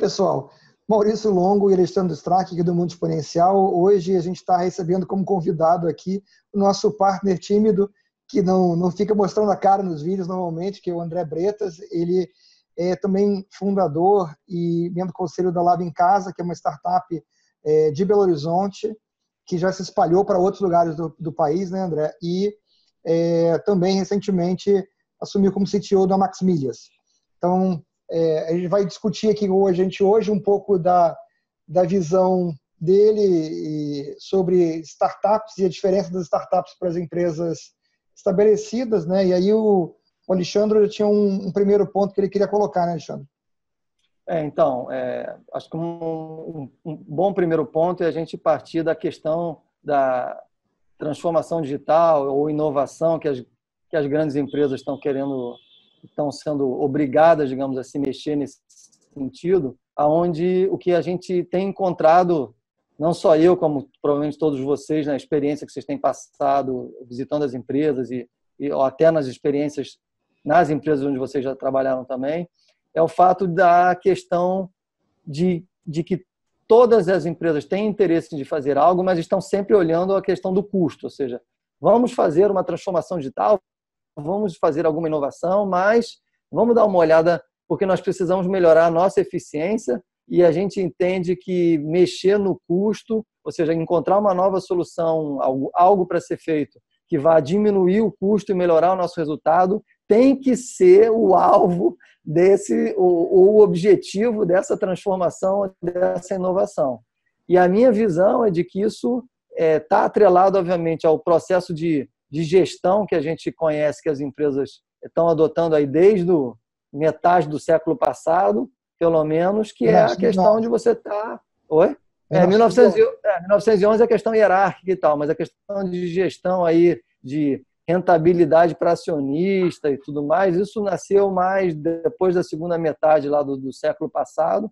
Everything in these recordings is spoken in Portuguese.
pessoal. Maurício Longo e Alexandre Strack, aqui do Mundo Exponencial. Hoje a gente está recebendo como convidado aqui o nosso partner tímido, que não fica mostrando a cara nos vídeos normalmente, que é o André Bretas. Ele é também fundador e membro do conselho da Lab em Casa, que é uma startup de Belo Horizonte, que já se espalhou para outros lugares do país, né, André? E também, recentemente, assumiu como CTO da Maxmilhas. Então, a gente vai discutir aqui hoje um pouco da visão dele sobre startups e a diferença das startups para as empresas estabelecidas, né? E aí o Alexandre tinha um primeiro ponto que ele queria colocar, né, Alexandre? Então, acho que um bom primeiro ponto é a gente partir da questão da transformação digital ou inovação que as grandes empresas estão sendo obrigadas, digamos, a se mexer nesse sentido, aonde o que a gente tem encontrado, não só eu, como provavelmente todos vocês, na experiência que vocês têm passado visitando as empresas ou até nas experiências nas empresas onde vocês já trabalharam também, é o fato da questão de que todas as empresas têm interesse de fazer algo, mas estão sempre olhando a questão do custo, ou seja, vamos fazer uma transformação digital, vamos fazer alguma inovação, mas vamos dar uma olhada, porque nós precisamos melhorar a nossa eficiência e a gente entende que mexer no custo, ou seja, encontrar uma nova solução, algo para ser feito, que vá diminuir o custo e melhorar o nosso resultado, tem que ser o alvo o objetivo dessa transformação, dessa inovação. E a minha visão é de que isso está atrelado, obviamente, ao processo de gestão que a gente conhece que as empresas estão adotando aí desde metade do século passado, pelo menos, que é a questão de você estar... Oi? 1911 é a questão hierárquica e tal, mas a questão de gestão aí, de rentabilidade para acionista e tudo mais, isso nasceu mais depois da segunda metade lá do século passado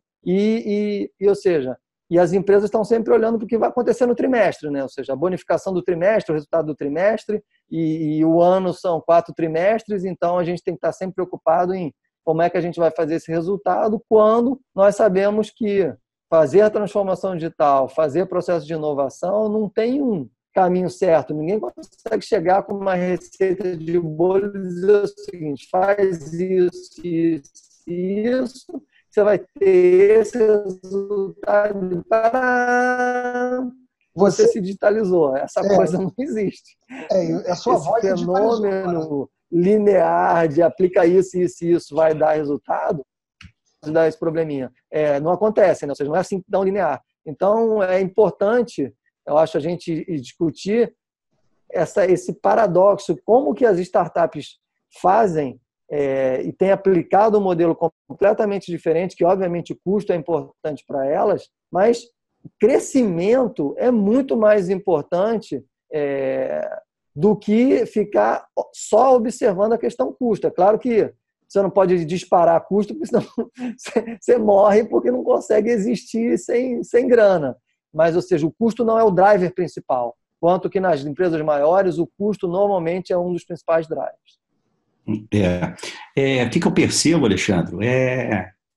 ou seja, e as empresas estão sempre olhando para o que vai acontecer no trimestre, né? Ou seja, a bonificação do trimestre, o resultado do trimestre, e o ano são 4 trimestres, então a gente tem que estar sempre preocupado em como é que a gente vai fazer esse resultado quando nós sabemos que fazer a transformação digital, fazer processo de inovação, não tem um caminho certo. Ninguém consegue chegar com uma receita de bolo e dizer o seguinte: faz isso, isso, isso, você vai ter esse resultado. Você se digitalizou. Essa coisa não existe. A sua voz esse fenômeno linear de aplica isso, isso e isso vai dar resultado, vai dar esse probleminha. Não acontece, né? Ou seja, não é assim tão linear. Então, é importante, eu acho, a gente discutir esse paradoxo, como que as startups fazem e têm aplicado um modelo completamente diferente, que obviamente o custo é importante para elas, mas crescimento é muito mais importante do que ficar só observando a questão custo. É claro que você não pode disparar custo, porque senão você morre porque não consegue existir sem grana. Mas, ou seja, o custo não é o driver principal, quanto que nas empresas maiores o custo normalmente é um dos principais drivers. O que eu percebo, Alexandre,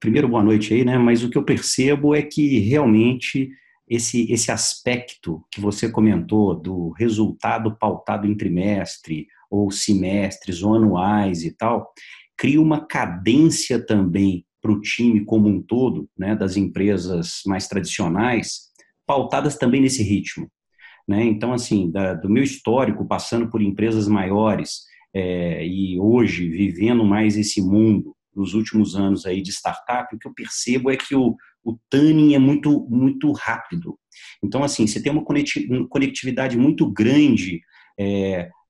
primeiro boa noite aí, né? Mas o que eu percebo é que realmente esse aspecto que você comentou do resultado pautado em trimestre, ou semestres, ou anuais e tal, cria uma cadência também para o time como um todo, né, das empresas mais tradicionais, pautadas também nesse ritmo, né? Então, assim, do meu histórico, passando por empresas maiores e hoje vivendo mais esse mundo, nos últimos anos aí de startup, o que eu percebo é que o tuning é muito, muito rápido. Então, assim, você tem uma conectividade muito grande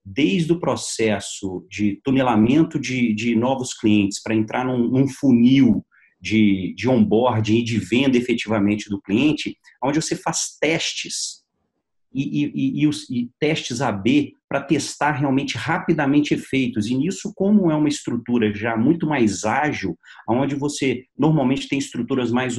desde o processo de tunelamento de novos clientes para entrar num funil de onboarding e de venda efetivamente do cliente, onde você faz testes e testes AB para testar realmente rapidamente efeitos. E nisso, como é uma estrutura já muito mais ágil, onde você normalmente tem estruturas mais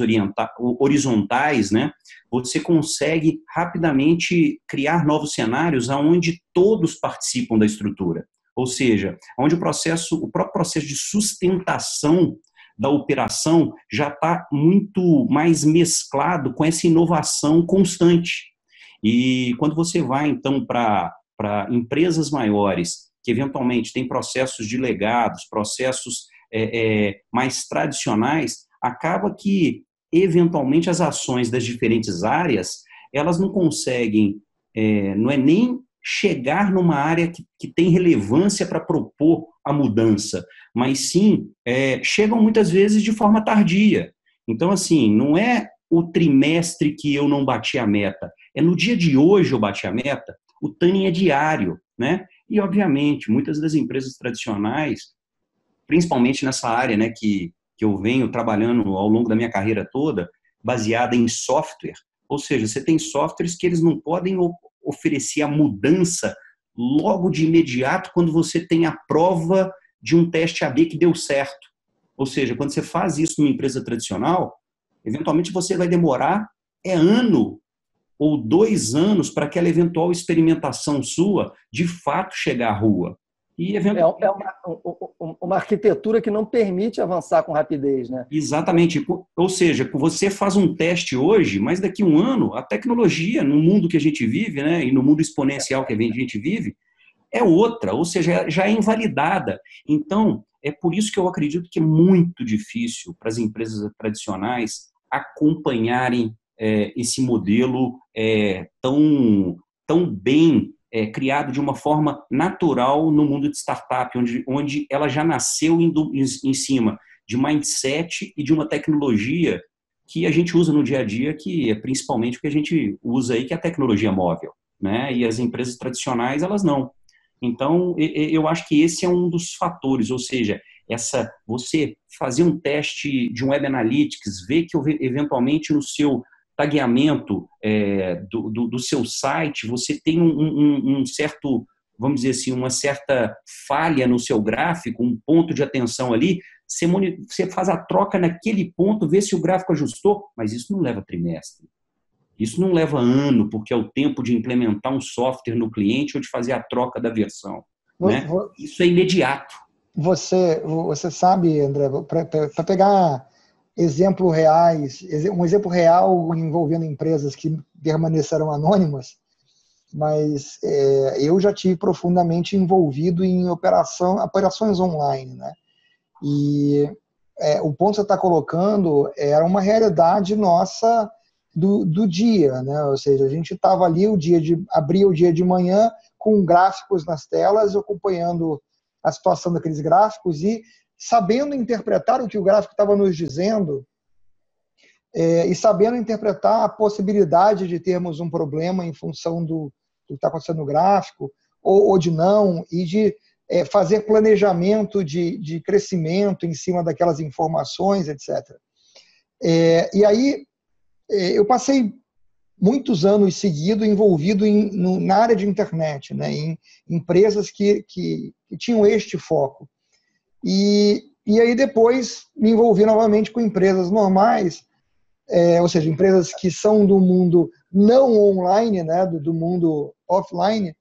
horizontais, né? Você consegue rapidamente criar novos cenários onde todos participam da estrutura. Ou seja, onde o próprio processo de sustentação da operação já está muito mais mesclado com essa inovação constante. E quando você vai, então, para empresas maiores, que eventualmente têm processos de legados, processos mais tradicionais, acaba que, eventualmente, as ações das diferentes áreas, elas não conseguem, não é nem chegar numa área que tem relevância para propor a mudança, mas sim chegam muitas vezes de forma tardia. Então, assim, não é o trimestre que eu não bati a meta, é no dia de hoje eu bati a meta, o tanning é diário, né? E, obviamente, muitas das empresas tradicionais, principalmente nessa área, né, que eu venho trabalhando ao longo da minha carreira toda, baseada em software, ou seja, você tem softwares que eles não podem oferecer a mudança logo de imediato quando você tem a prova de um teste AB que deu certo. Ou seja, quando você faz isso numa empresa tradicional, eventualmente você vai demorar ano ou 2 anos para aquela eventual experimentação sua de fato chegar à rua. E uma arquitetura que não permite avançar com rapidez, né? Exatamente. Ou seja, você faz um teste hoje, mas daqui a um ano, a tecnologia, no mundo que a gente vive, né, e no mundo exponencial que a gente vive, é outra, ou seja, já é invalidada. Então, é por isso que eu acredito que é muito difícil para as empresas tradicionais acompanharem esse modelo tão bem criado de uma forma natural no mundo de startup, onde ela já nasceu em cima de mindset e de uma tecnologia que a gente usa no dia a dia, que é principalmente o que a gente usa aí, que é a tecnologia móvel, né? E as empresas tradicionais, elas não. Então, eu acho que esse é um dos fatores, ou seja, você fazer um teste de um Web Analytics, ver que eventualmente no seu tagueamento do seu site, você tem um certo, vamos dizer assim, uma certa falha no seu gráfico, um ponto de atenção ali, você faz a troca naquele ponto, vê se o gráfico ajustou, mas isso não leva trimestre. Isso não leva ano, porque é o tempo de implementar um software no cliente ou de fazer a troca da versão. Né? Isso é imediato. Você sabe, André, para pegar exemplos reais, um exemplo real envolvendo empresas que permaneceram anônimas, mas eu já tive profundamente envolvido em operações online, né? E o ponto que você está colocando era uma realidade nossa do dia, né? Ou seja, a gente estava ali abria o dia de manhã com gráficos nas telas, acompanhando a situação daqueles gráficos e sabendo interpretar o que o gráfico estava nos dizendo e sabendo interpretar a possibilidade de termos um problema em função do que está acontecendo no gráfico ou de não, e de fazer planejamento de crescimento em cima daquelas informações, etc. E aí eu passei muitos anos seguidos envolvido na área de internet, né, em empresas que tinham este foco. E aí depois me envolvi novamente com empresas normais, ou seja, empresas que são do mundo não online, né, do mundo offline.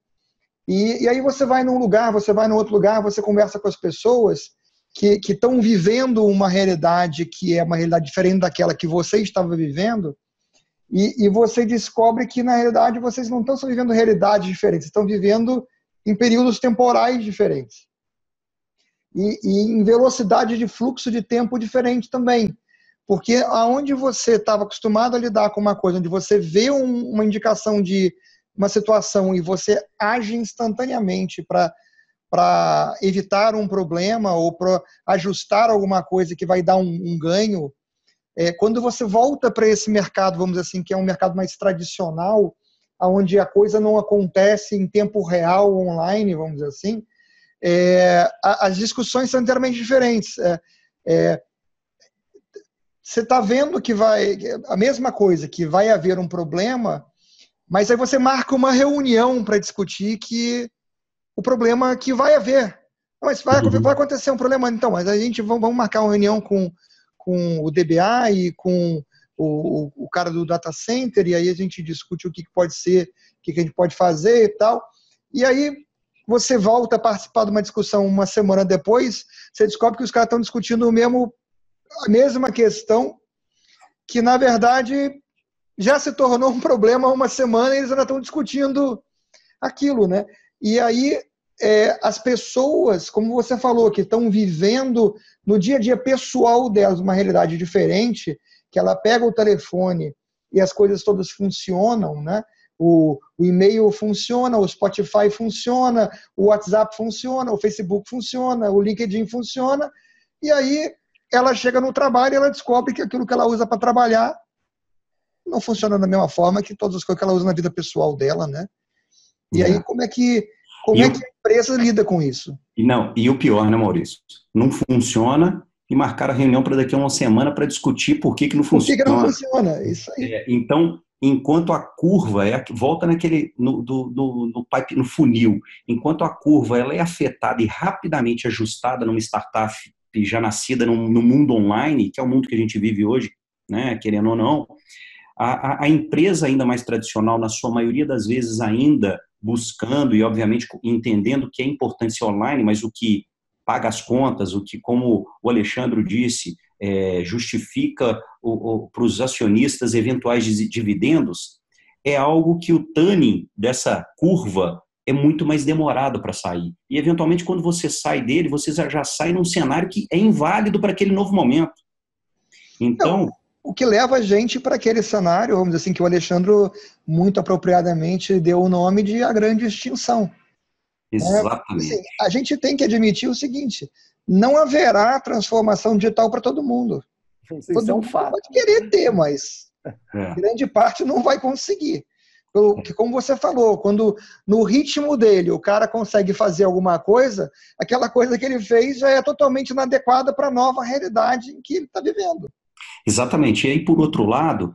E aí você vai num lugar, você vai no outro lugar, você conversa com as pessoas que estão vivendo uma realidade que é uma realidade diferente daquela que você estava vivendo, e você descobre que, na realidade, vocês não estão só vivendo realidades diferentes, estão vivendo em períodos temporais diferentes. E em velocidade de fluxo de tempo diferente também. Porque aonde você estava acostumado a lidar com uma coisa, onde você vê uma indicação de uma situação e você age instantaneamente para evitar um problema ou para ajustar alguma coisa que vai dar um ganho, quando você volta para esse mercado, vamos dizer assim, que é um mercado mais tradicional, onde a coisa não acontece em tempo real, online, vamos dizer assim, as discussões são inteiramente diferentes. Você está vendo que a mesma coisa, que vai haver um problema, mas aí você marca uma reunião para discutir o problema que vai haver. Mas vai acontecer um problema, então, mas a gente vamos marcar uma reunião com o DBA e com o cara do data center, e aí a gente discute o que pode ser, o que a gente pode fazer e tal. E aí você volta a participar de uma discussão uma semana depois, você descobre que os caras estão discutindo o mesmo a mesma questão que, na verdade, já se tornou um problema há uma semana e eles ainda estão discutindo aquilo, né? E aí as pessoas, como você falou, que estão vivendo no dia a dia pessoal delas uma realidade diferente, que ela pega o telefone e as coisas todas funcionam, né? O e-mail funciona, o Spotify funciona, o WhatsApp funciona, o Facebook funciona, o LinkedIn funciona, e aí ela chega no trabalho e ela descobre que aquilo que ela usa para trabalhar não funciona da mesma forma que todas as coisas que ela usa na vida pessoal dela, né? E aí como é que a empresa lida com isso? E o pior, né, Maurício? Não funciona e marcaram a reunião para daqui a uma semana para discutir por que não funciona. Por que não funciona? Isso aí. Então, enquanto a curva volta naquele no funil, enquanto a curva ela é afetada e rapidamente ajustada numa startup já nascida no mundo online, que é o mundo que a gente vive hoje, né, querendo ou não, a empresa ainda mais tradicional, na sua maioria das vezes ainda buscando e, obviamente, entendendo que é importante ser online, mas o que paga as contas, o que, como o Alexandre disse, justifica para os acionistas eventuais dividendos, é algo que o timing dessa curva é muito mais demorado para sair. E, eventualmente, quando você sai dele, você já sai num cenário que é inválido para aquele novo momento. Então... O que leva a gente para aquele cenário, vamos dizer assim, que o Alexandre muito apropriadamente deu o nome de a grande extinção. Exatamente. Assim, a gente tem que admitir o seguinte, não haverá transformação digital para todo mundo. Isso é um fato. Pode querer ter, mas grande parte não vai conseguir. Porque, como você falou, quando no ritmo dele o cara consegue fazer alguma coisa, aquela coisa que ele fez já é totalmente inadequada para a nova realidade em que ele está vivendo. Exatamente. E aí, por outro lado,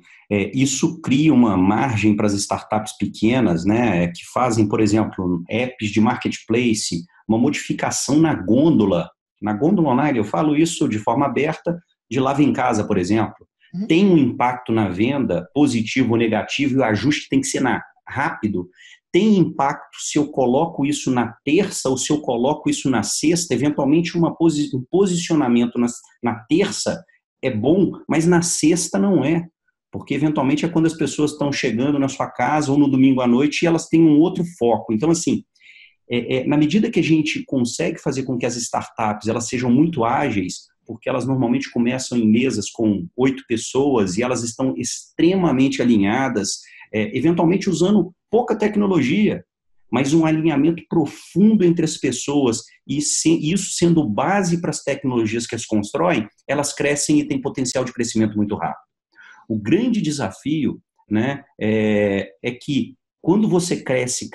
isso cria uma margem para as startups pequenas, né, que fazem, por exemplo, apps de marketplace, uma modificação na gôndola online, eu falo isso de forma aberta, de lava em casa, por exemplo. Tem um impacto na venda, positivo ou negativo, e o ajuste tem que ser rápido. Tem impacto se eu coloco isso na terça ou se eu coloco isso na sexta, eventualmente um posicionamento na terça é bom, mas na sexta não é. Porque, eventualmente, é quando as pessoas estão chegando na sua casa ou no domingo à noite e elas têm um outro foco. Então, assim, na medida que a gente consegue fazer com que as startups elas sejam muito ágeis, porque elas normalmente começam em mesas com 8 pessoas e elas estão extremamente alinhadas, eventualmente usando pouca tecnologia, mas um alinhamento profundo entre as pessoas e isso sendo base para as tecnologias que as constroem, elas crescem e têm potencial de crescimento muito rápido. O grande desafio, né, é que quando você cresce,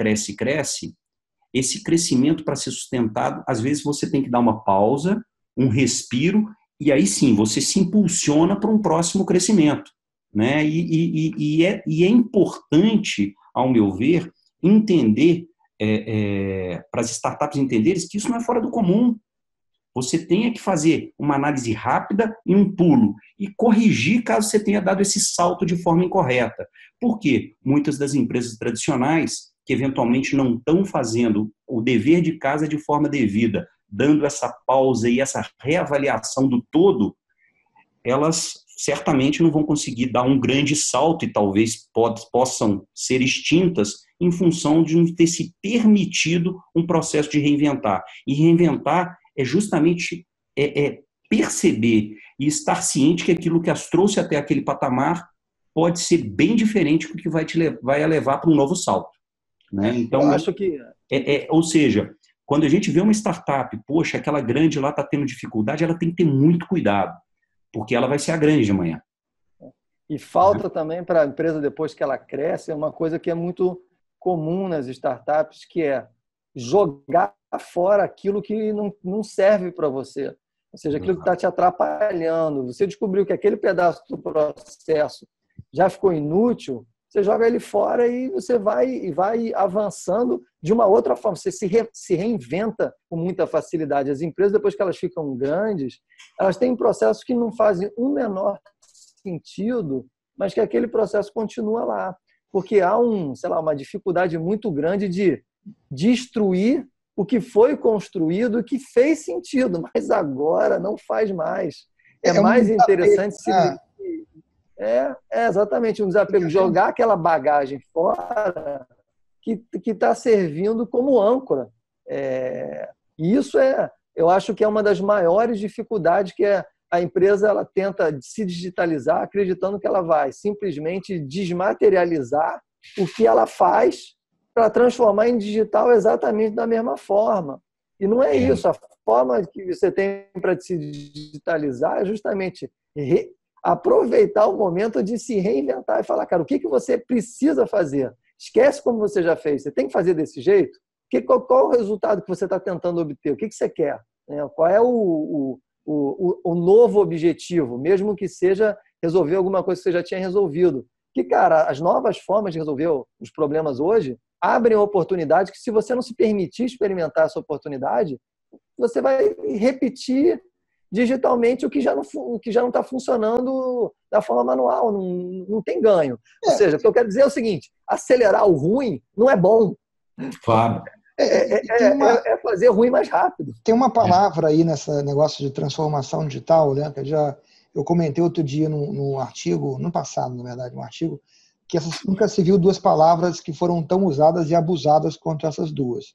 esse crescimento para ser sustentado, às vezes você tem que dar uma pausa, um respiro, e aí sim, você se impulsiona para um próximo crescimento. Né? E é importante, ao meu ver, entender, para as startups entenderem que isso não é fora do comum. Você tenha que fazer uma análise rápida e um pulo, e corrigir caso você tenha dado esse salto de forma incorreta. Por quê? Muitas das empresas tradicionais, que eventualmente não estão fazendo o dever de casa de forma devida, dando essa pausa e essa reavaliação do todo, elas certamente não vão conseguir dar um grande salto e talvez possam ser extintas em função de não ter se permitido um processo de reinventar. E reinventar é justamente perceber e estar ciente que aquilo que as trouxe até aquele patamar pode ser bem diferente do que vai levar para um novo salto. Né? Então, eu acho que... ou seja, quando a gente vê uma startup, poxa, aquela grande lá está tendo dificuldade, ela tem que ter muito cuidado, porque ela vai ser a grande de amanhã. E falta também para a empresa, depois que ela cresce, é uma coisa que é muito comum nas startups, que é jogar fora aquilo que não serve para você. Ou seja, aquilo que está te atrapalhando. Você descobriu que aquele pedaço do processo já ficou inútil, você joga ele fora e você vai avançando de uma outra forma. Você se reinventa com muita facilidade. As empresas, depois que elas ficam grandes, elas têm processos que não fazem um menor sentido, mas que aquele processo continua lá. Porque há uma dificuldade muito grande de destruir o que foi construído e que fez sentido, mas agora não faz mais. é mais interessante se exatamente um desapego, jogar aquela bagagem fora que está servindo como âncora. E isso eu acho que é uma das maiores dificuldades que a empresa ela tenta se digitalizar, acreditando que ela vai simplesmente desmaterializar o que ela faz para transformar em digital exatamente da mesma forma. E não é isso. A forma que você tem para se digitalizar é justamente aproveitar o momento de se reinventar e falar, cara, o que você precisa fazer? Esquece como você já fez. Você tem que fazer desse jeito? Qual o resultado que você está tentando obter? O que você quer? Qual é o novo objetivo? Mesmo que seja resolver alguma coisa que você já tinha resolvido. Porque, cara, as novas formas de resolver os problemas hoje abrem oportunidades que, se você não se permitir experimentar essa oportunidade, você vai repetir digitalmente o que já não está funcionando da forma manual, não tem ganho. Ou seja, o que eu quero dizer é o seguinte, acelerar o ruim não é bom. Claro. É fazer ruim mais rápido. Tem uma palavra aí nesse negócio de transformação digital, né, que eu comentei outro dia num artigo, no passado, na verdade, um artigo, que nunca se viu duas palavras que foram tão usadas e abusadas quanto essas duas.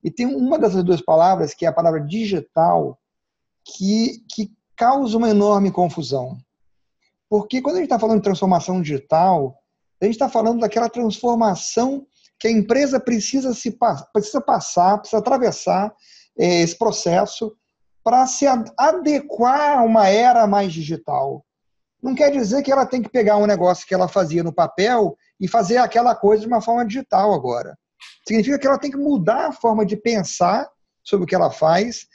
E tem uma dessas duas palavras, que é a palavra digital, que causa uma enorme confusão. Porque quando a gente está falando de transformação digital, a gente está falando daquela transformação que a empresa precisa passar, precisa atravessar esse processo para se adequar a uma era mais digital. Não quer dizer que ela tem que pegar um negócio que ela fazia no papel e fazer aquela coisa de uma forma digital agora. Significa que ela tem que mudar a forma de pensar sobre o que ela faz,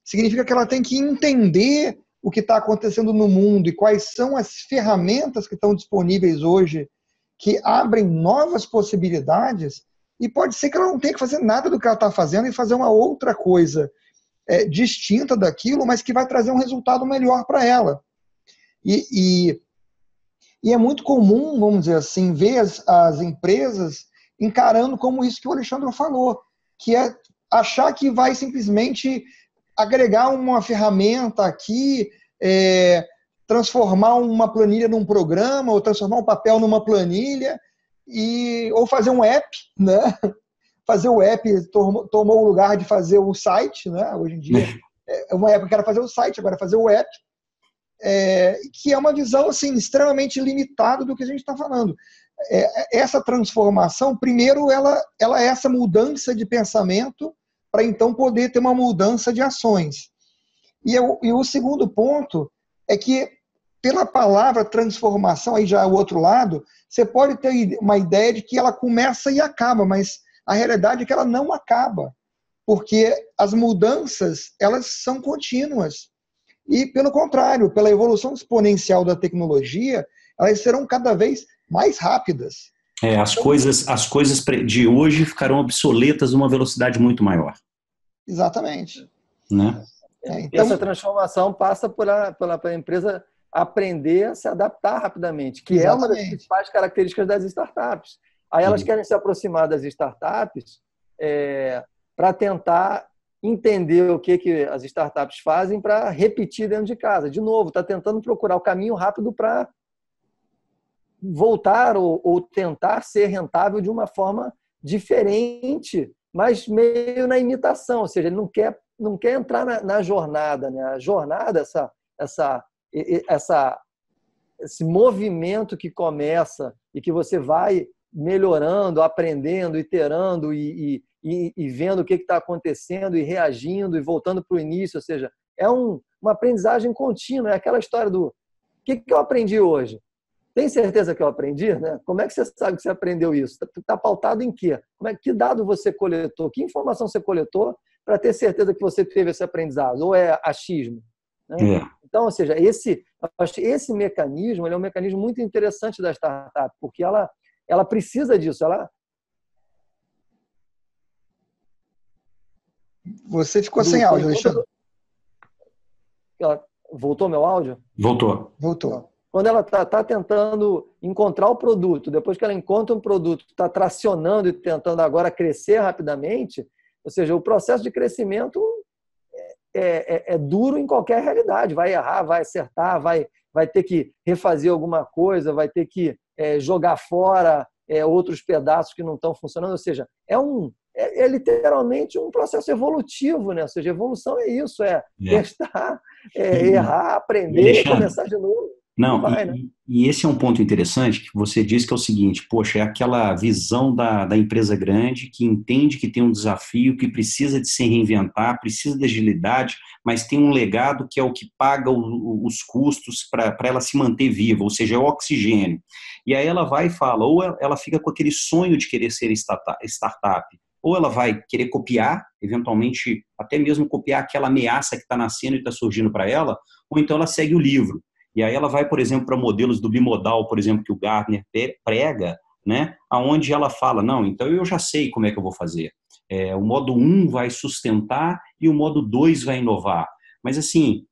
significa que ela tem que entender o que está acontecendo no mundo e quais são as ferramentas que estão disponíveis hoje que abrem novas possibilidades, e pode ser que ela não tenha que fazer nada do que ela está fazendo e fazer uma outra coisa distinta daquilo, mas que vai trazer um resultado melhor para ela. E é muito comum, vamos dizer assim, ver as empresas encarando como isso que o Alexandre falou, que é achar que vai simplesmente agregar uma ferramenta aqui, transformar uma planilha num programa, ou transformar um papel numa planilha, ou fazer um app, né? Fazer o app tomou o lugar de fazer o site, né? Hoje em dia, uma época que era fazer o site, agora é fazer o app, que é uma visão assim, extremamente limitada do que a gente está falando. Essa transformação, primeiro, ela é essa mudança de pensamento para então poder ter uma mudança de ações. E o segundo ponto é que, pela palavra transformação, aí já é o outro lado, você pode ter uma ideia de que ela começa e acaba, mas a realidade é que ela não acaba, porque as mudanças, elas são contínuas. E, pelo contrário, pela evolução exponencial da tecnologia, elas serão cada vez mais rápidas. As coisas de hoje ficarão obsoletas numa velocidade muito maior. Exatamente. Né? Então, essa transformação passa pela empresa aprender a se adaptar rapidamente, que é uma das principais características das startups. Aí elas querem se aproximar das startups para tentar entender o que as startups fazem para repetir dentro de casa. De novo, está tentando procurar o caminho rápido para voltar ou tentar ser rentável de uma forma diferente, mas meio na imitação. Ou seja, ele não quer entrar na jornada. Né? A jornada, esse movimento que começa e que você vai melhorando, aprendendo, iterando e vendo o que está acontecendo e reagindo e voltando para o início. Ou seja, é uma aprendizagem contínua. É aquela história do o que eu aprendi hoje? Tem certeza que eu aprendi? Né? Como é que você sabe que você aprendeu isso? Está pautado em quê? Que dado você coletou? Que informação você coletou para ter certeza que você teve esse aprendizado? Ou é achismo? Né? Então, ou seja, esse mecanismo ele é um mecanismo muito interessante da startup, porque ela precisa disso. Você ficou sem áudio, Alexandre. Voltou meu áudio? Voltou. Quando ela está tentando encontrar o produto, depois que ela encontra um produto, está tracionando e tentando agora crescer rapidamente, ou seja, o processo de crescimento é duro em qualquer realidade. Vai errar, vai acertar, vai ter que refazer alguma coisa, vai ter que jogar fora outros pedaços que não estão funcionando. Ou seja, é literalmente um processo evolutivo, né? Ou seja, evolução é isso, testar, errar, aprender e começar de novo. Não, e esse é um ponto interessante que você disse, que é o seguinte: poxa, é aquela visão da empresa grande que entende que tem um desafio, que precisa de se reinventar, precisa de agilidade, mas tem um legado que é o que paga os custos para ela se manter viva, ou seja, é o oxigênio. E aí ela vai e fala, ou ela fica com aquele sonho de querer ser startup, ou ela vai querer copiar, eventualmente até mesmo copiar aquela ameaça que está nascendo e está surgindo para ela, ou então ela segue o livro. E aí ela vai, por exemplo, para modelos do bimodal, por exemplo, que o Gartner prega, né, onde ela fala, não, então eu já sei como é que eu vou fazer. O modo 1 vai sustentar e o modo 2 vai inovar. Mas, assim,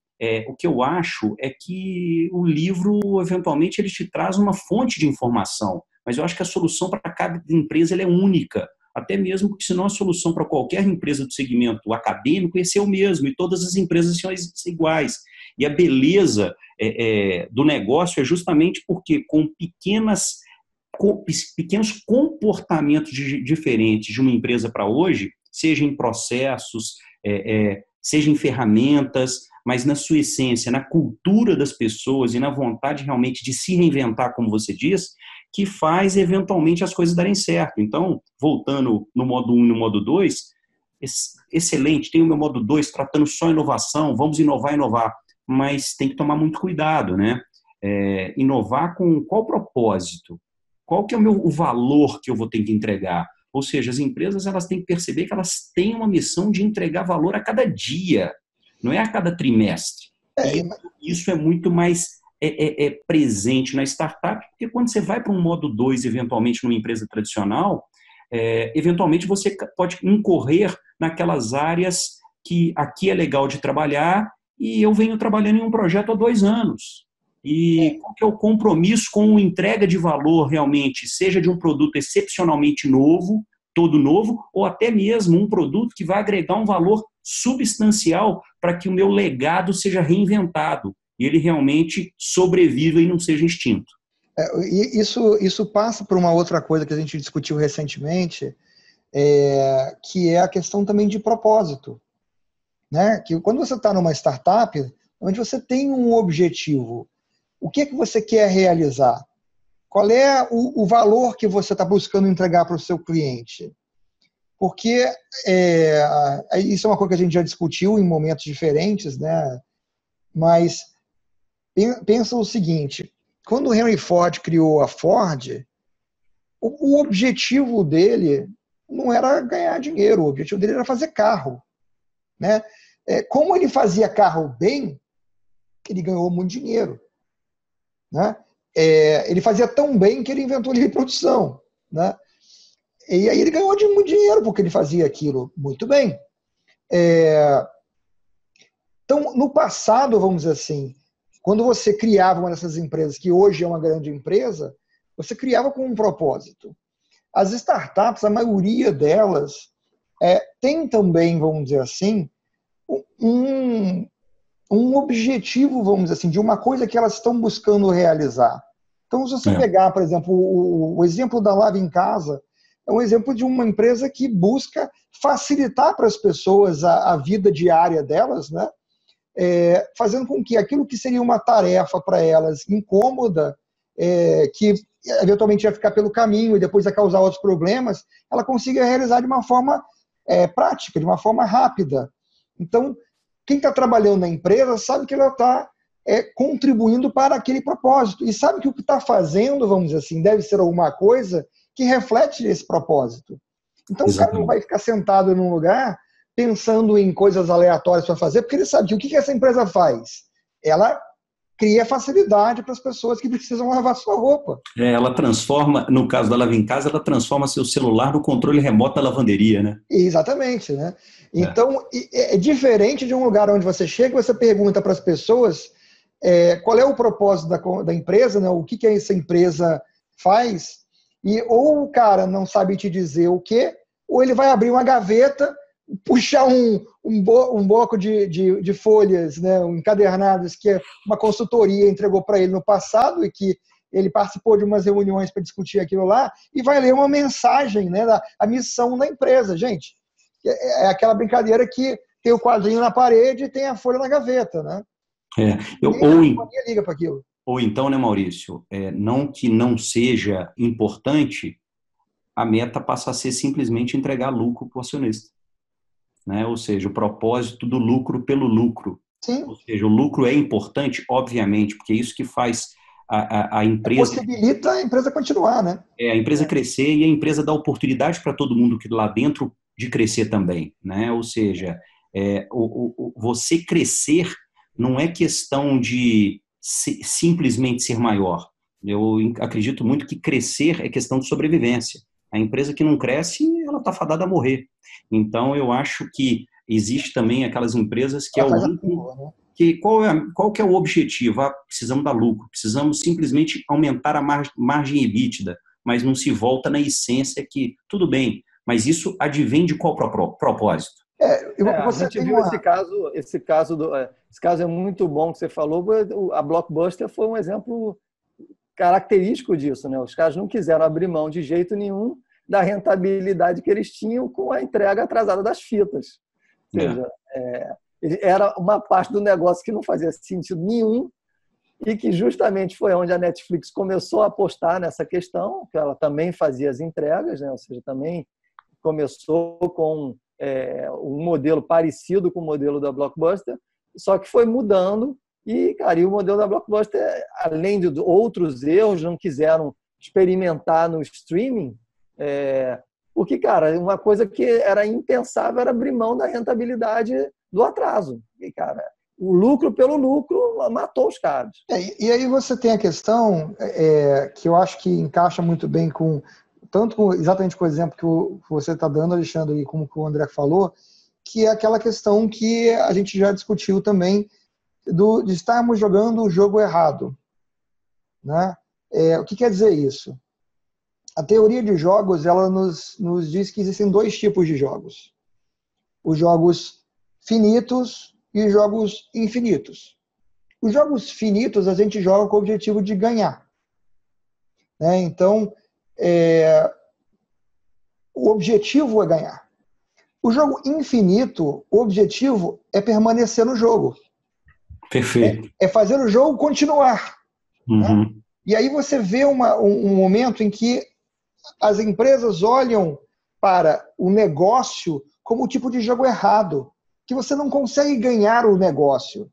o que eu acho é que o livro, eventualmente, ele te traz uma fonte de informação, mas eu acho que a solução para cada empresa ela é única. Até mesmo porque, senão, a solução para qualquer empresa do segmento acadêmico ia ser o mesmo, e todas as empresas iam ser iguais. E a beleza do negócio é justamente porque, com pequenos comportamentos diferentes de uma empresa para hoje, seja em processos, seja em ferramentas, mas na sua essência, na cultura das pessoas e na vontade realmente de se reinventar, como você diz, que faz eventualmente as coisas darem certo. Então, voltando no modo 1 e no modo 2, excelente, tem o meu modo 2 tratando só inovação, vamos inovar, mas tem que tomar muito cuidado, né? Inovar com qual propósito? Qual que é o valor que eu vou ter que entregar? Ou seja, as empresas elas têm que perceber que elas têm uma missão de entregar valor a cada dia, não é a cada trimestre. E isso é muito mais presente na startup, porque quando você vai para um modo 2, eventualmente numa empresa tradicional, eventualmente você pode incorrer naquelas áreas que aqui é legal de trabalhar e eu venho trabalhando em um projeto há 2 anos. E qual que é o compromisso com a entrega de valor realmente, seja de um produto excepcionalmente novo, todo novo, ou até mesmo um produto que vai agregar um valor substancial para que o meu legado seja reinventado e ele realmente sobreviva e não seja extinto. Isso passa por uma outra coisa que a gente discutiu recentemente, que é a questão também de propósito. Né? Que quando você está numa startup, onde você tem um objetivo, o que é que você quer realizar? Qual é o valor que você está buscando entregar para o seu cliente? Porque isso é uma coisa que a gente já discutiu em momentos diferentes, né? Mas pensa o seguinte, quando o Henry Ford criou a Ford, o objetivo dele não era ganhar dinheiro, o objetivo dele era fazer carro. Né? Como ele fazia carro bem, ele ganhou muito dinheiro. Né? Ele fazia tão bem que ele inventou livre produção. Né? E aí ele ganhou muito dinheiro porque ele fazia aquilo muito bem. Então, no passado, vamos dizer assim, quando você criava uma dessas empresas, que hoje é uma grande empresa, você criava com um propósito. As startups, a maioria delas, tem também, vamos dizer assim, um objetivo, vamos dizer assim, de uma coisa que elas estão buscando realizar. Então, se você pegar, por exemplo, o exemplo da Lava em Casa, é um exemplo de uma empresa que busca facilitar para as pessoas a vida diária delas, né? Fazendo com que aquilo que seria uma tarefa para elas incômoda, que eventualmente ia ficar pelo caminho e depois ia causar outros problemas, ela consiga realizar de uma forma prática, de uma forma rápida. Então, quem está trabalhando na empresa sabe que ela está contribuindo para aquele propósito e sabe que o que está fazendo, vamos dizer assim, deve ser alguma coisa que reflete esse propósito. Então, o cara não vai ficar sentado num lugar pensando em coisas aleatórias para fazer, porque ele sabe que o que essa empresa faz? Ela cria facilidade para as pessoas que precisam lavar sua roupa. Ela transforma, no caso da Lava em Casa, ela transforma seu celular no controle remoto da lavanderia, né? Exatamente, né? Então, é diferente de um lugar onde você chega e você pergunta para as pessoas qual é o propósito da empresa, né? O que essa empresa faz, e ou o cara não sabe te dizer o quê, ou ele vai abrir uma gaveta puxar um bloco de folhas, né, encadernadas, que uma consultoria entregou para ele no passado e que ele participou de umas reuniões para discutir aquilo lá, e vai ler uma mensagem, né, a missão da empresa. Gente, é aquela brincadeira que tem o quadrinho na parede e tem a folha na gaveta, né? A liga para aquilo. Ou então, né, Maurício, não que não seja importante, a meta passa a ser simplesmente entregar lucro para o acionista. Né? Ou seja, o propósito do lucro pelo lucro. Sim. Ou seja, o lucro é importante, obviamente, porque é isso que faz a empresa... Possibilita a empresa continuar, né? A empresa crescer e a empresa dá oportunidade para todo mundo que lá dentro de crescer também. Né? Ou seja, você crescer não é questão de simplesmente ser maior. Eu acredito muito que crescer é questão de sobrevivência. A empresa que não cresce, ela está fadada a morrer. Então, eu acho que existe também aquelas empresas que qual que é o objetivo? Precisamos dar lucro, precisamos simplesmente aumentar a margem EBITDA, mas não se volta na essência que, tudo bem, mas isso advém de qual propósito? A gente viu esse caso é muito bom que você falou. A Blockbuster foi um exemplo característico disso, né? Os caras não quiseram abrir mão de jeito nenhum da rentabilidade que eles tinham com a entrega atrasada das fitas. Ou seja, era uma parte do negócio que não fazia sentido nenhum e que justamente foi onde a Netflix começou a apostar nessa questão, que ela também fazia as entregas, né? Ou seja, também começou com um modelo parecido com o modelo da Blockbuster, só que foi mudando e, cara, e o modelo da Blockbuster, além de outros erros, não quiseram experimentar no streaming, porque, cara, uma coisa que era impensável era abrir mão da rentabilidade do atraso. E, cara, o lucro pelo lucro matou os caras. E aí você tem a questão que eu acho que encaixa muito bem exatamente com o exemplo que você está dando, Alexandre, e como o André falou, que é aquela questão que a gente já discutiu também de estarmos jogando o jogo errado. Né? O que quer dizer isso? A teoria de jogos ela nos diz que existem dois tipos de jogos. Os jogos finitos e os jogos infinitos. Os jogos finitos a gente joga com o objetivo de ganhar. Né? Então, o objetivo é ganhar. O jogo infinito, o objetivo é permanecer no jogo. Perfeito. É fazer o jogo continuar. Uhum. Né? E aí você vê um momento em que as empresas olham para o negócio como um tipo de jogo errado, que você não consegue ganhar o negócio,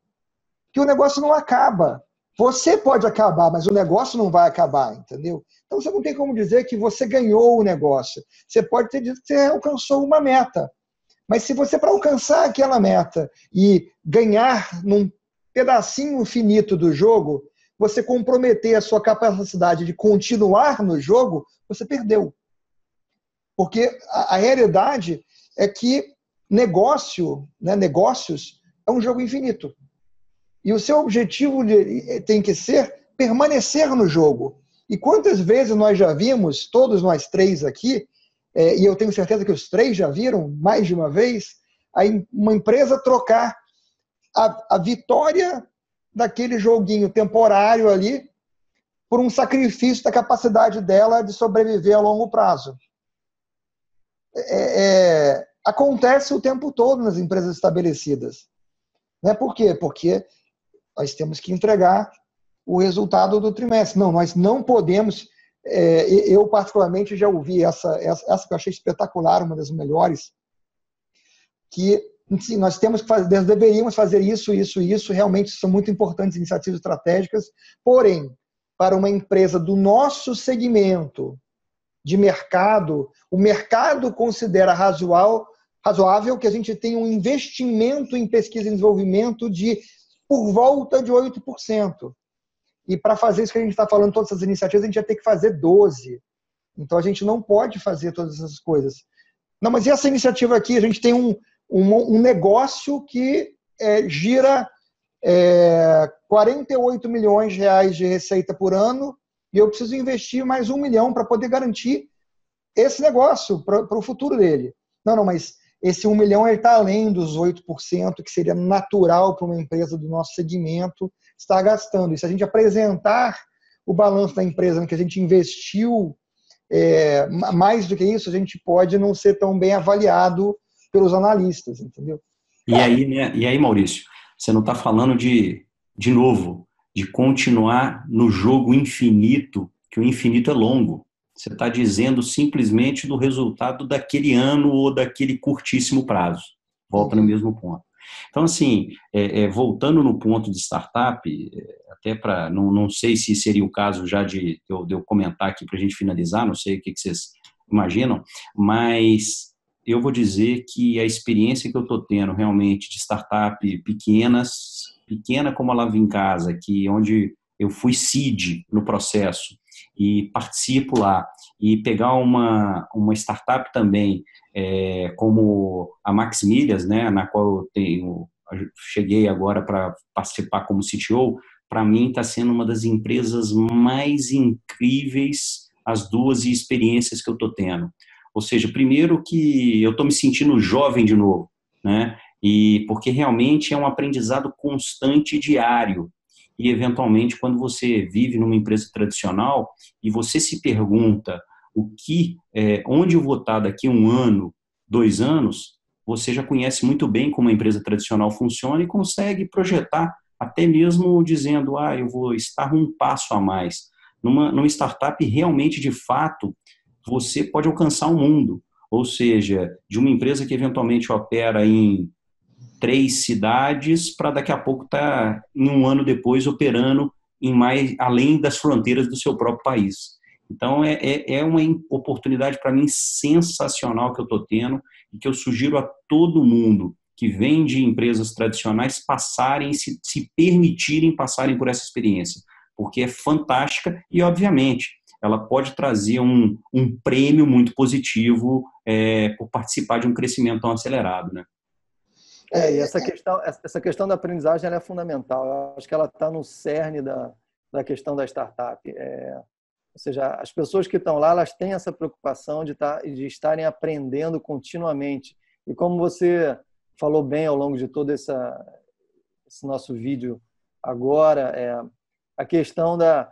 que o negócio não acaba. Você pode acabar, mas o negócio não vai acabar, entendeu? Então você não tem como dizer que você ganhou o negócio. Você pode ter dito que você alcançou uma meta. Mas se você, para alcançar aquela meta e ganhar num pedacinho finito do jogo, você comprometer a sua capacidade de continuar no jogo, você perdeu. Porque a realidade é que negócios é um jogo infinito. E o seu objetivo tem que ser permanecer no jogo. E quantas vezes nós já vimos, todos nós três aqui, e eu tenho certeza que os três já viram mais de uma vez, uma empresa trocar a vitória daquele joguinho temporário ali por um sacrifício da capacidade dela de sobreviver a longo prazo. Acontece o tempo todo nas empresas estabelecidas. Né? Por quê? Porque nós temos que entregar o resultado do trimestre. Não, nós não podemos... eu, particularmente, já ouvi essa que eu achei espetacular, uma das melhores, que sim, nós deveríamos fazer isso, realmente são muito importantes iniciativas estratégicas, porém, para uma empresa do nosso segmento de mercado, o mercado considera razoável que a gente tenha um investimento em pesquisa e desenvolvimento por volta de 8%. E para fazer isso que a gente está falando, todas essas iniciativas, a gente vai ter que fazer 12%. Então, a gente não pode fazer todas essas coisas. Não, mas e essa iniciativa aqui? A gente tem um negócio que gira 48 milhões de reais de receita por ano e eu preciso investir mais 1 milhão para poder garantir esse negócio para o futuro dele. Não, mas esse 1 milhão está além dos 8%, que seria natural para uma empresa do nosso segmento estar gastando. E se a gente apresentar o balanço da empresa que a gente investiu mais do que isso, a gente pode não ser tão bem avaliado pelos analistas, entendeu? E aí, né, Maurício, você não está falando de novo, de continuar no jogo infinito, que o infinito é longo. Você está dizendo simplesmente do resultado daquele ano ou daquele curtíssimo prazo. Volta no mesmo ponto. Então, assim, voltando no ponto de startup, até para, não sei se seria o caso já de eu comentar aqui para a gente finalizar, não sei o que vocês imaginam, mas eu vou dizer que a experiência que eu estou tendo realmente de startup pequena como a Lava em Casa, onde eu fui seed no processo e participo lá, e pegar uma startup também, como a Max Milhas, né, na qual eu cheguei agora para participar como CTO, para mim está sendo uma das empresas mais incríveis, as duas experiências que eu estou tendo. Ou seja, primeiro que eu estou me sentindo jovem de novo, né? E porque realmente é um aprendizado constante e diário. E, eventualmente, quando você vive numa empresa tradicional e você se pergunta onde eu vou estar daqui 1 ano, 2 anos, você já conhece muito bem como a empresa tradicional funciona e consegue projetar, até mesmo dizendo, eu vou estar um passo a mais. Numa startup, realmente, de fato, você pode alcançar o mundo. Ou seja, de uma empresa que eventualmente opera em 3 cidades, para daqui a pouco estar em 1 ano depois operando além das fronteiras do seu próprio país. Então, é uma oportunidade para mim sensacional que eu estou tendo e que eu sugiro a todo mundo que vem de empresas tradicionais se permitirem passarem por essa experiência, porque é fantástica e, obviamente, ela pode trazer um prêmio muito positivo por participar de um crescimento tão acelerado, né? E essa questão da aprendizagem ela é fundamental. Eu acho que ela está no cerne da questão da startup. Ou seja, as pessoas que estão lá, elas têm essa preocupação de estarem aprendendo continuamente. E como você falou bem ao longo de todo esse nosso vídeo agora, a questão da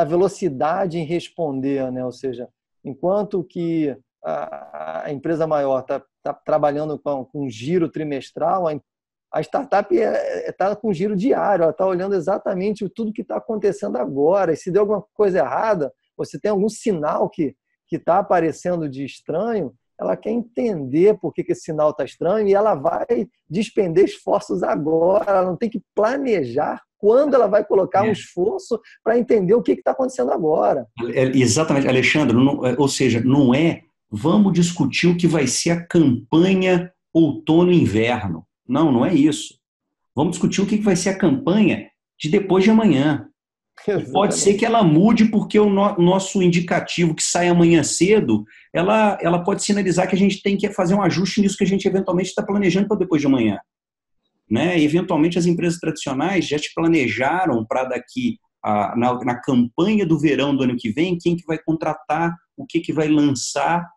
velocidade em responder, né? Ou seja, enquanto que a empresa maior está trabalhando com giro trimestral, a startup está com giro diário, ela está olhando exatamente tudo que está acontecendo agora, e se der alguma coisa errada, ou se tem algum sinal que está aparecendo de estranho, ela quer entender por que esse sinal está estranho e ela vai despender esforços agora, ela não tem que planejar quando ela vai colocar um esforço para entender o que está acontecendo agora. Exatamente, Alexandre, ou seja, não vamos discutir o que vai ser a campanha outono-inverno. Não é isso. Vamos discutir o que vai ser a campanha de depois de amanhã. Pode ser que ela mude porque o nosso indicativo que sai amanhã cedo, ela pode sinalizar que a gente tem que fazer um ajuste nisso que a gente eventualmente está planejando para depois de amanhã. Né? E, eventualmente, as empresas tradicionais já te planejaram para daqui, na campanha do verão do ano que vem, quem que vai contratar, o que vai lançar.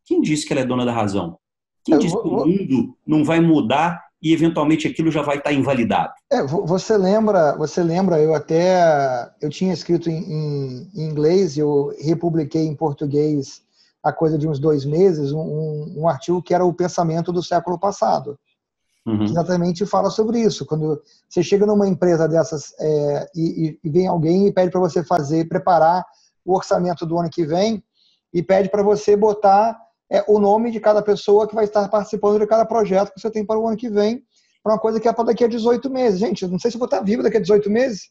Quem disse que ela é dona da razão? Quem disse que o mundo não vai mudar e, eventualmente, aquilo já vai estar invalidado? Você lembra, eu tinha escrito em inglês, eu republiquei em português há coisa de uns 2 meses, um artigo que era o pensamento do século passado. Que exatamente fala sobre isso. Quando você chega numa empresa dessas e vem alguém e pede para você preparar o orçamento do ano que vem e pede para você botar o nome de cada pessoa que vai estar participando de cada projeto que você tem para o ano que vem, para uma coisa que é para daqui a 18 meses. Gente, eu não sei se eu vou estar vivo daqui a 18 meses.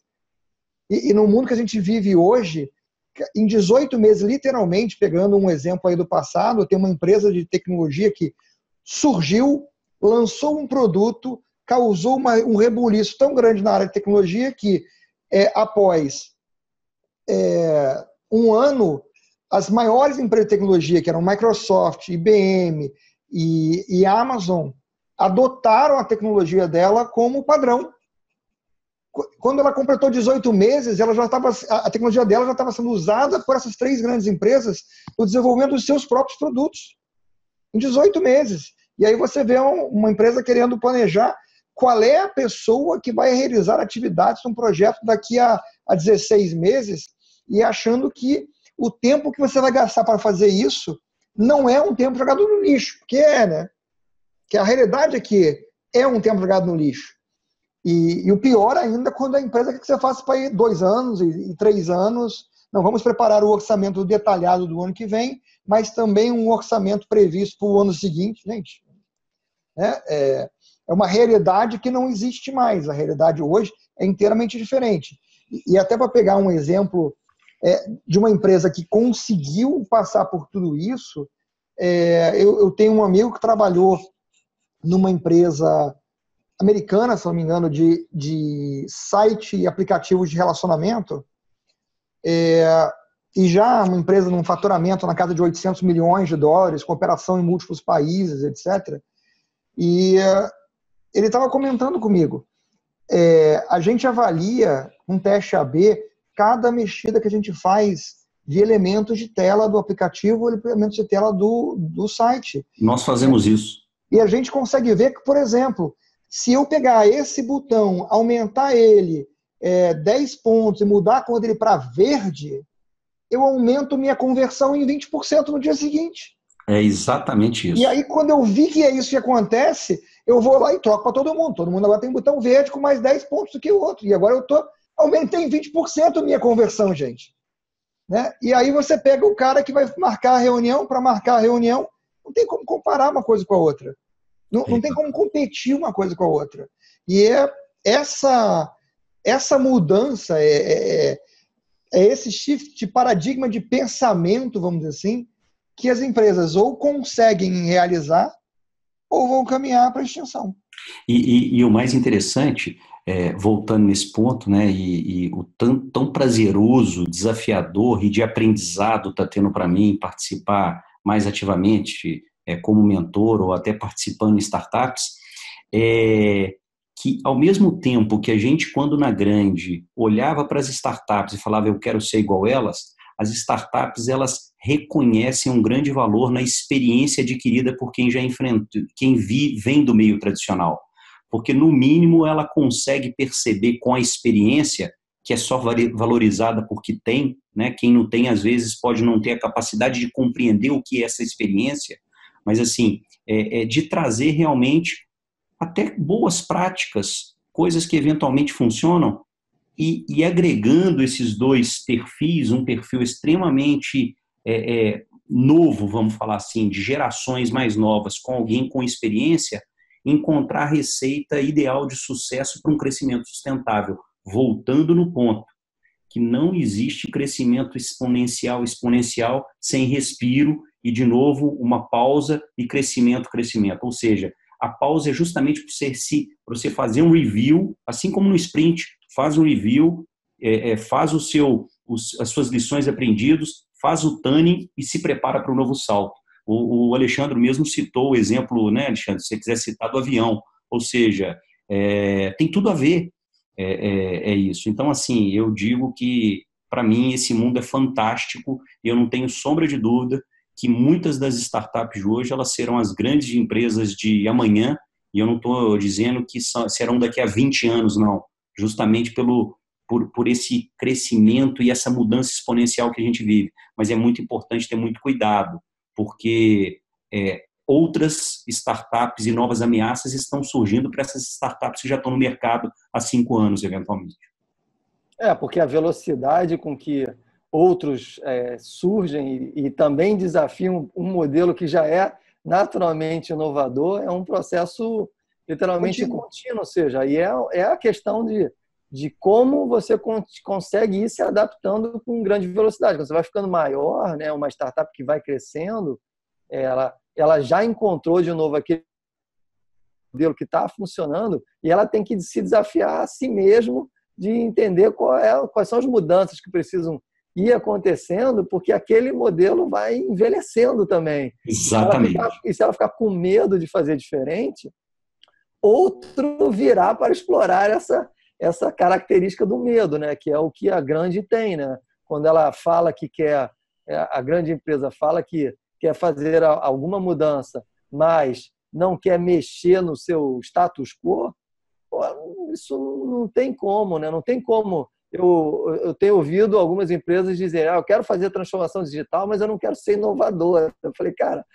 E no mundo que a gente vive hoje, em 18 meses, literalmente, pegando um exemplo aí do passado, tem uma empresa de tecnologia que surgiu, lançou um produto, causou um rebuliço tão grande na área de tecnologia que, após 1 ano, as maiores empresas de tecnologia, que eram Microsoft, IBM e Amazon, adotaram a tecnologia dela como padrão. Quando ela completou 18 meses, a tecnologia dela já estava sendo usada por essas 3 grandes empresas no desenvolvimento dos seus próprios produtos. Em 18 meses. E aí você vê uma empresa querendo planejar qual é a pessoa que vai realizar atividades num projeto daqui a 16 meses e achando que o tempo que você vai gastar para fazer isso não é um tempo jogado no lixo, porque né? Que a realidade é que é um tempo jogado no lixo. E o pior ainda quando a empresa quer que você faça para ir 2 anos e 3 anos. Não, vamos preparar o orçamento detalhado do ano que vem, mas também um orçamento previsto para o ano seguinte. Gente, é uma realidade que não existe mais. A realidade hoje é inteiramente diferente. E até para pegar um exemplo de uma empresa que conseguiu passar por tudo isso, eu tenho um amigo que trabalhou numa empresa americana, se não me engano, de site e aplicativos de relacionamento, e já uma empresa num faturamento na casa de 800 milhões de dólares, com operação em múltiplos países, etc. E ele estava comentando comigo, a gente avalia um teste AB cada mexida que a gente faz de elementos de tela do aplicativo, elementos de tela do site. Nós fazemos isso. E a gente consegue ver que, por exemplo, se eu pegar esse botão, aumentar ele 10 pontos e mudar a cor dele para verde, eu aumento minha conversão em 20% no dia seguinte. É exatamente isso. E aí, quando eu vi que é isso que acontece, eu vou lá e troco para todo mundo. Todo mundo agora tem um botão verde com mais 10 pontos do que o outro. E agora aumentei em 20% a minha conversão, gente. Né? E aí você pega o cara que vai marcar a reunião, para marcar a reunião, não tem como comparar uma coisa com a outra. Não tem como competir uma coisa com a outra. E essa mudança, esse shift de paradigma de pensamento, vamos dizer assim, que as empresas ou conseguem realizar ou vão caminhar para a extinção. E o mais interessante, voltando nesse ponto, né, e o tão prazeroso, desafiador e de aprendizado está tendo para mim participar mais ativamente como mentor ou até participando em startups, que ao mesmo tempo que a gente, quando na grande, olhava para as startups e falava eu quero ser igual elas, as startups elas reconhecem um grande valor na experiência adquirida por quem já enfrentou, vem do meio tradicional. Porque, no mínimo, ela consegue perceber com a experiência, que é só valorizada porque tem, né? Quem não tem, às vezes, pode não ter a capacidade de compreender o que é essa experiência, mas, assim, de trazer realmente até boas práticas, coisas que eventualmente funcionam, e agregando esses dois perfis, um perfil extremamente novo, vamos falar assim, de gerações mais novas, com alguém com experiência, encontrar a receita ideal de sucesso para um crescimento sustentável. Voltando no ponto, que não existe crescimento exponencial sem respiro e, de novo, uma pausa e crescimento. Ou seja, a pausa é justamente para você fazer um review, assim como no sprint, faz um review, faz as suas lições aprendidas, faz o tuning e se prepara para o novo salto. O Alexandre mesmo citou o exemplo, né, Alexandre, se você quiser citar, do avião. Ou seja, tem tudo a ver, isso. Então, assim, eu digo que, para mim, esse mundo é fantástico e eu não tenho sombra de dúvida que muitas das startups de hoje elas serão as grandes empresas de amanhã, e eu não estou dizendo que serão daqui a 20 anos, não. Justamente por esse crescimento e essa mudança exponencial que a gente vive. Mas é muito importante ter muito cuidado, porque outras startups e novas ameaças estão surgindo para essas startups que já estão no mercado há 5 anos, eventualmente. Porque a velocidade com que outros surgem e também desafiam um modelo que já é naturalmente inovador é um processo literalmente contínuo, ou seja, e é a questão de como você consegue ir se adaptando com grande velocidade. Quando você vai ficando maior, né, uma startup que vai crescendo, ela já encontrou de novo aquele modelo que está funcionando e ela tem que se desafiar a si mesmo de entender quais são as mudanças que precisam ir acontecendo, porque aquele modelo vai envelhecendo também. Exatamente. E se ela ficar com medo de fazer diferente, outro virá para explorar essa característica do medo, né? Que é o que a grande tem, né? Quando ela fala que a grande empresa fala que quer fazer alguma mudança, mas não quer mexer no seu status quo, pô, isso não tem como, né? Não tem como. Eu tenho ouvido algumas empresas dizerem, eu quero fazer transformação digital, mas eu não quero ser inovador. Eu falei, cara,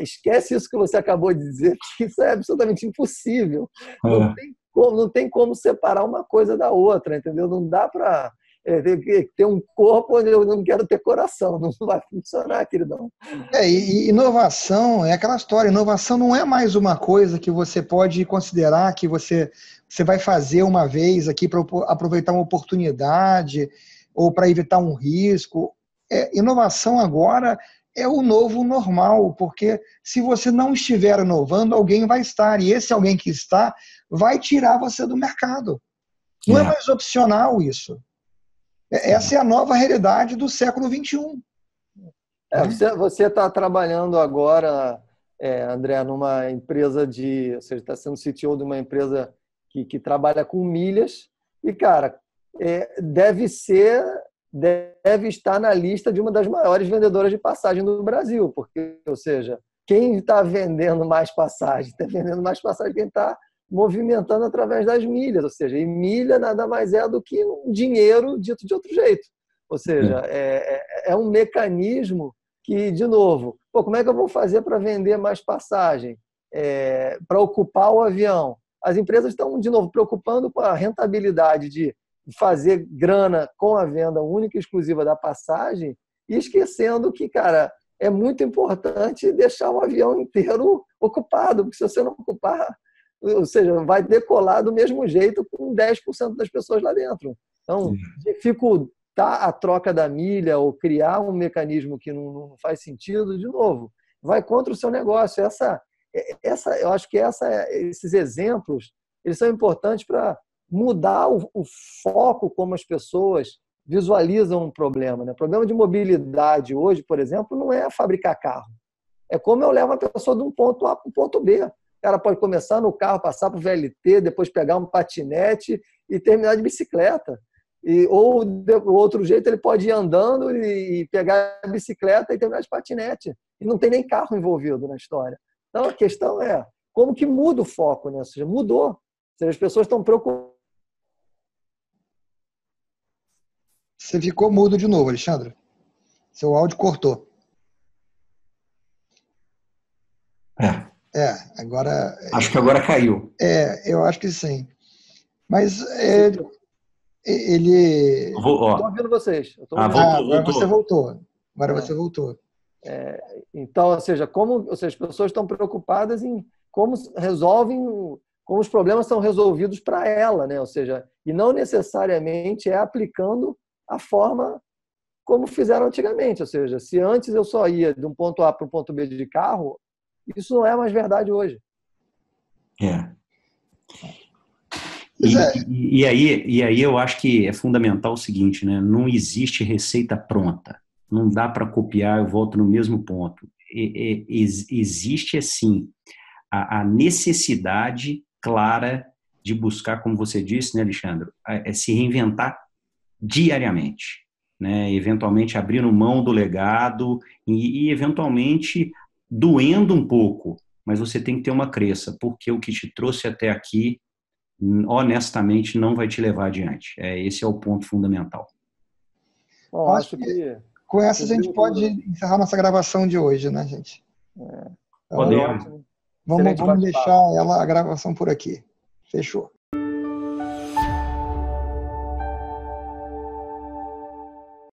esquece isso que você acabou de dizer, que isso é absolutamente impossível. Não tem como separar uma coisa da outra, entendeu? Não dá para ter um corpo onde eu não quero ter coração. Não vai funcionar, queridão. E inovação é aquela história. Inovação não é mais uma coisa que você pode considerar que você vai fazer uma vez aqui para aproveitar uma oportunidade ou para evitar um risco. Inovação agora é o novo normal, porque se você não estiver inovando, alguém vai estar, e esse alguém que está vai tirar você do mercado. Não é mais opcional isso. Essa é a nova realidade do século XXI. Você está trabalhando agora, André, numa empresa ou seja, está sendo CTO de uma empresa que trabalha com milhas e, cara, deve estar na lista de uma das maiores vendedoras de passagem do Brasil, porque, ou seja, quem está vendendo mais passagem? Está vendendo mais passagem quem está movimentando através das milhas, ou seja, e milha nada mais é do que um dinheiro dito de outro jeito. Ou seja, é um mecanismo que, de novo, como é que eu vou fazer para vender mais passagem? Para ocupar o avião? As empresas estão, de novo, preocupando com a rentabilidade de fazer grana com a venda única e exclusiva da passagem e esquecendo que, cara, é muito importante deixar o avião inteiro ocupado, porque se você não ocupar, ou seja, vai decolar do mesmo jeito com 10% das pessoas lá dentro. Então, dificultar a troca da milha ou criar um mecanismo que não faz sentido, de novo, vai contra o seu negócio. Eu acho que esses exemplos eles são importantes para mudar o foco como as pessoas visualizam um problema, né? O problema de mobilidade hoje, por exemplo, não é fabricar carro. É como eu levo a pessoa de um ponto A para um ponto B. O cara pode começar no carro, passar para o VLT, depois pegar um patinete e terminar de bicicleta. Ou, do outro jeito, ele pode ir andando e pegar a bicicleta e terminar de patinete. E não tem nem carro envolvido na história. Então, a questão é como que muda o foco, né? Ou seja, mudou. Ou seja, as pessoas estão preocupadas. Você ficou mudo de novo, Alexandre. Seu áudio cortou. Agora... Acho que agora caiu. Eu acho que sim. Mas ele... Estou ouvindo vocês. Agora você voltou. Você voltou. Então, ou seja, as pessoas estão preocupadas em como os problemas são resolvidos para ela, né? Ou seja, e não necessariamente aplicando a forma como fizeram antigamente. Ou seja, se antes eu só ia de um ponto A para um ponto B de carro, isso não é mais verdade hoje. E aí eu acho que é fundamental o seguinte, né? Não existe receita pronta. Não dá para copiar, eu volto no mesmo ponto. Existe, assim, a necessidade clara de buscar, como você disse, né, Alexandre, se reinventar diariamente, né? Eventualmente abrindo mão do legado e eventualmente doendo um pouco, mas você tem que ter uma crença, porque o que te trouxe até aqui, honestamente, não vai te levar adiante. Esse é o ponto fundamental. Bom, acho que com essa a gente pode encerrar nossa gravação de hoje, né, gente? Podemos. Vamos deixar a gravação por aqui. Fechou.